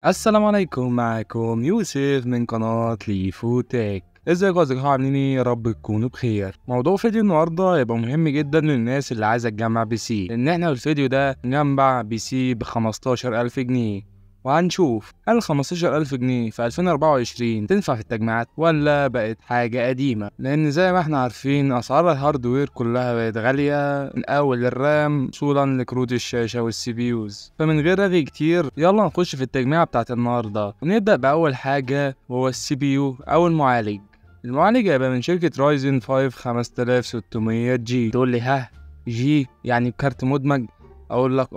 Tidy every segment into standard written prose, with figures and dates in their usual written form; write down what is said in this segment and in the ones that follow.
السلام عليكم، معاكم يوسف من قناة ليفو تك. ازيكم يا اصدقائي، عاملين ايه؟ يا رب تكونوا بخير. موضوع فيديو النهارده هيبقى مهم جدا للناس اللي عايزه تجمع بي سي، لان احنا في الفيديو ده نجمع بي سي ب15,000 جنيه، وهنشوف هل 15,000 جنيه في 2024 تنفع في التجميعات ولا بقت حاجة قديمة. لأن زي ما احنا عارفين أسعار الهاردوير كلها بقت غالية، من أول الرام وصولا لكروت الشاشة والسي بي يوز. فمن غير رغي كتير يلا نخش في التجميعة بتاعت النهاردة، ونبدأ بأول حاجة وهو السي بي يو أو المعالج. المعالج هيبقى من شركة رايزن 5 5600 جي. تقول لي ها، جي يعني بكارت مدمج؟ أقول لك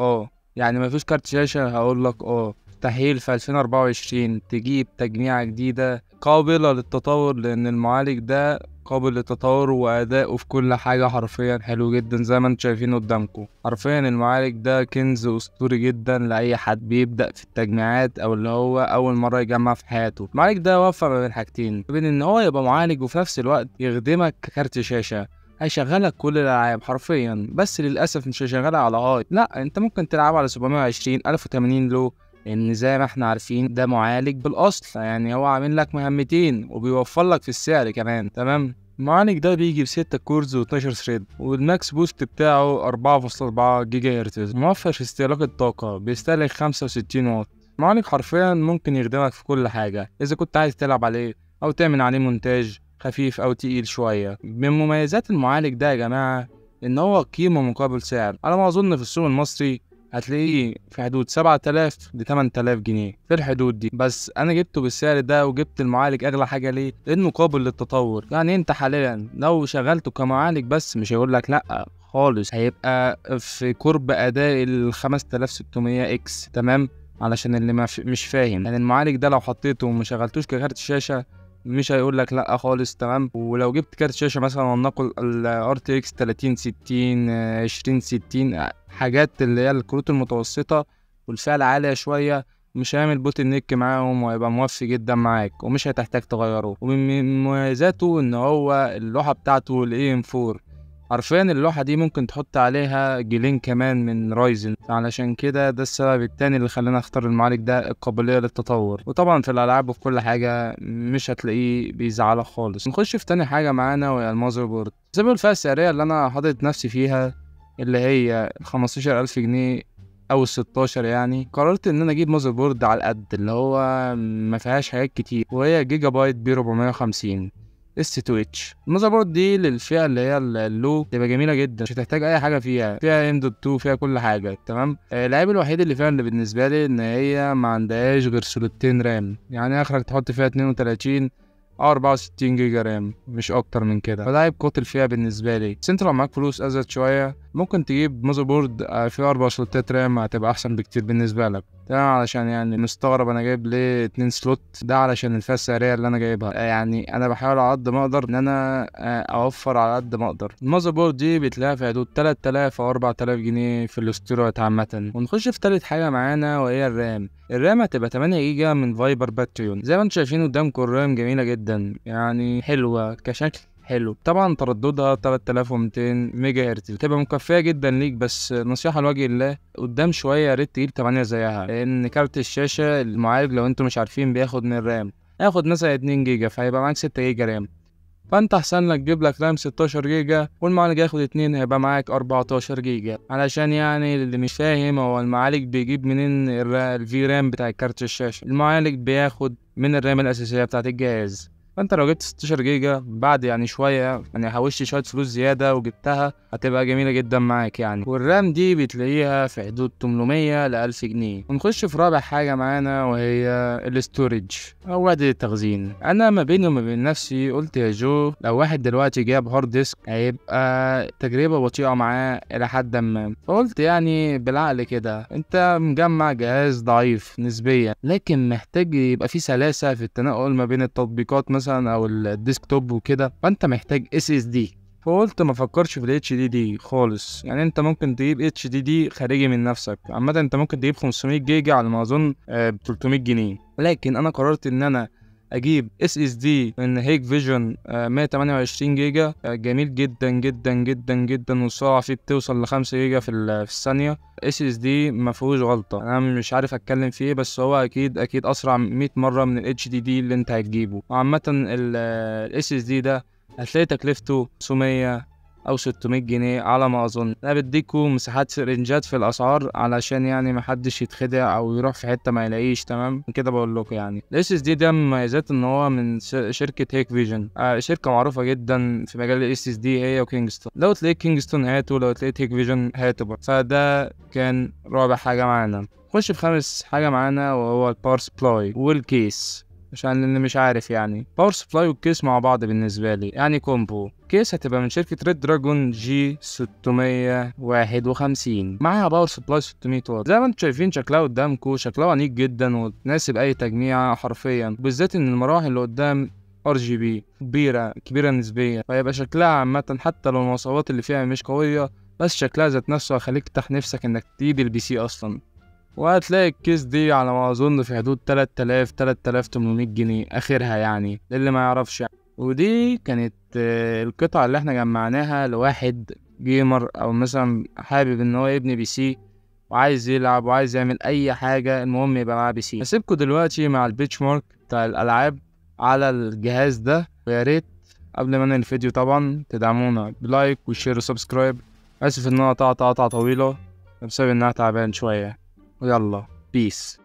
يعني مفيش كارت شاشة؟ هقول لك مستحيل في 2024 تجيب تجميعة جديدة قابلة للتطور، لأن المعالج ده قابل للتطور وأداؤه في كل حاجة حرفيا حلو جدا زي ما انتم شايفين قدامكم. حرفيا المعالج ده كنز أسطوري جدا لأي حد بيبدأ في التجميعات أو اللي هو أول مرة يجمع في حياته. المعالج ده وفق ما بين حاجتين، بين إن هو يبقى معالج وفي نفس الوقت يخدمك ككارت شاشة. هيشغلك كل الالعاب حرفيا، بس للاسف مش هيشغلها على هاي، لا انت ممكن تلعب على 720 1080 لو، لان زي ما احنا عارفين ده معالج بالاصل، يعني هو عامل لك مهمتين وبيوفر لك في السعر كمان. تمام. المعالج ده بيجي ب6 كورز و12 ثريد، والماكس بوست بتاعه 4.4 جيجا هرتز، موفر في استهلاك الطاقة، بيستهلك 65 واط. المعالج حرفيا ممكن يخدمك في كل حاجة إذا كنت عايز تلعب عليه أو تعمل عليه مونتاج خفيف أو تقيل شوية. من مميزات المعالج ده يا جماعة إن هو قيمة مقابل سعر. على ما أظن في السوق المصري هتلاقيه في حدود 7000 ل 8000 جنيه، في الحدود دي. بس أنا جبته بالسعر ده، وجبت المعالج أغلى حاجة ليه؟ لأنه قابل للتطور. يعني أنت حاليا لو شغلته كمعالج بس مش هيقولك لأ خالص، هيبقى في قرب أداء ال 5600 إكس. تمام. علشان اللي مش فاهم، يعني المعالج ده لو حطيته وما شغلتوش ككارت شاشة مش هيقول لك لا خالص. تمام. ولو جبت كارت شاشه مثلا ولنقل ال RTX 3060 2060، حاجات اللي هي الكروت المتوسطه والفئه عاليه شويه، مش هيعمل بوت النك معاهم، وهيبقى موفي جدا معاك ومش هتحتاج تغيره. ومن مميزاته ان هو اللوحه بتاعته ال AM4، حرفيا اللوحة دي ممكن تحط عليها جيلين كمان من رايزن، علشان كده ده السبب التاني اللي خلاني اختار المعالج ده، القابلية للتطور. وطبعا في الألعاب وفي كل حاجة مش هتلاقيه بيزعلك خالص. نخش في تاني حاجة معانا وهي المذر بورد. بسبب الفئة السعرية اللي أنا حاطط نفسي فيها، اللي هي 15,000 جنيه أو ال16، يعني قررت إن أنا أجيب مذر بورد على القد، اللي هو ما فيهاش حاجات كتير، وهي جيجا بايت ب450 S2H. المذر بورد دي للفئة اللي هي اللو تبقى جميلة جدا، مش هتحتاج أي حاجة فيها M.2، فيها كل حاجة. تمام. العيب الوحيد اللي فيها اللي بالنسبة لي إن هي ما عندهاش غير سلوتين رام، يعني آخرك تحط فيها 32 أو 64 جيجا رام، مش أكتر من كده، فده عيب قاتل فيها بالنسبة لي. بس أنت لو معاك فلوس أزيد شوية ممكن تجيب مذر بورد فيه 4 سلوتات رام، هتبقى أحسن بكتير بالنسبة لك. تمام. علشان يعني مستغرب انا جايب ليه 2 سلوت، ده علشان الفئة السعرية اللي انا جايبها. يعني انا بحاول على قد ما اقدر ان انا اوفر على قد ما اقدر. المذر بورد دي بتلاقيها في حدود 3000 او 4000 جنيه في الاستيروات عامة. ونخش في تالت حاجة معانا وهي الرام. الرام هتبقى 8 جيجا من فايبر باتريون. زي ما انتم شايفين قدامكم الرام جميلة جدا، يعني حلوة كشكل حلو. طبعا ترددها 3200 ميجا هرتز، تبقى مكفيه جدا ليك. بس نصيحه لوجه الله، قدام شويه يا ريت تجيب 8 زيها، لان كارت الشاشه المعالج لو انتم مش عارفين بياخد من الرام، هياخد مثلا 2 جيجا، فهيبقى معاك 6 جيجا رام. فانت احسن لك تجيب لك رام 16 جيجا، والمعالج ياخد 2، هيبقى معاك 14 جيجا. علشان يعني اللي مش فاهم، هو المعالج بيجيب منين الفي رام بتاع كارت الشاشه؟ المعالج بياخد من الرام الاساسيه بتاعت الجهاز. فانت لو جبت 16 جيجا بعد يعني شويه، يعني حوشت شويه فلوس زياده وجبتها، هتبقى جميله جدا معاك يعني. والرام دي بتلاقيها في حدود 800 ل 1000 جنيه. ونخش في رابع حاجه معانا وهي الاستورج او وحده التخزين. انا ما بيني وما بين نفسي قلت يا جو، لو واحد دلوقتي جاب هارد ديسك هيبقى تجربه بطيئه معاه الى حد ما. فقلت يعني بالعقل كده، انت مجمع جهاز ضعيف نسبيا لكن محتاج يبقى فيه سلاسه في التنقل ما بين التطبيقات مثلا او الديسكتوب وكده، فانت محتاج SSD. فقلت ما فكرش في الاتش دي دي خالص. يعني انت ممكن تجيب اتش دي دي خارجي من نفسك. انت ممكن تجيب 500 جيجا على ما اظن ب 300 جنيه. لكن انا قررت ان انا اجيب اس اس دي من هيك فيجن 128 جيجا، جميل جدا جدا جدا جدا، والسرعه فيه بتوصل ل 5 جيجا في الثانيه. اس اس دي ما فيهوش غلطه، انا مش عارف اتكلم فيه، بس هو اكيد اسرع 100 مره من الاتش دي دي اللي انت هتجيبه. وعامه الاس اس دي ده هتلاقي تكلفته 500 او 600 جنيه على ما اظن. انا بديكوا مساحات رينجات في الاسعار علشان يعني محدش يتخدع او يروح في حته ما يلاقيش. تمام كده بقول لكم. يعني الاس اس دي ده مميزات ان هو من شركه هيك فيجن، شركه معروفه جدا في مجال الاس اس دي، هي وكينجستون. لو تلاقيت كينجستون هاتوا، لو تلاقيت هيك فيجن هاتوا برضه. فده كان رابع حاجه معانا. نخش في خامس حاجه معانا، وهو الباور سبلاي والكيس. عشان اللي مش عارف، يعني باور سبلاي والكيس مع بعض بالنسبه لي يعني كومبو. كيس هتبقى من شركه ريد دراجون جي 651 معاها باور سبلاي 600 واط. زي ما انتم شايفين شكلها قدامكم، شكلها انيق جدا وتناسب اي تجميع حرفيا، بالذات ان المراوح اللي قدام ار جي بي كبيره نسبيا، فيبقى شكلها عامه حتى لو المواصفات اللي فيها مش قويه، بس شكلها ذات نفسه هيخليك تفتح نفسك انك تجيب البي سي اصلا. وهتلاقي الكيس دي على ما اظن في حدود 3800 جنيه اخرها، يعني للي ما يعرفش يعني. ودي كانت القطعة اللي احنا جمعناها لواحد جيمر او مثلا حابب ان هو يبني بي سي وعايز يلعب وعايز يعمل اي حاجة، المهم يبقى معاه بي سي. هسيبكوا دلوقتي مع البيتش مارك بتاع الالعاب على الجهاز ده، ويا ريت قبل ما انهي الفيديو طبعا تدعمونا بلايك وشير وسبسكرايب. اسف ان انا قطعت طويلة بسبب انها تعبان شوية. ويلا بيس.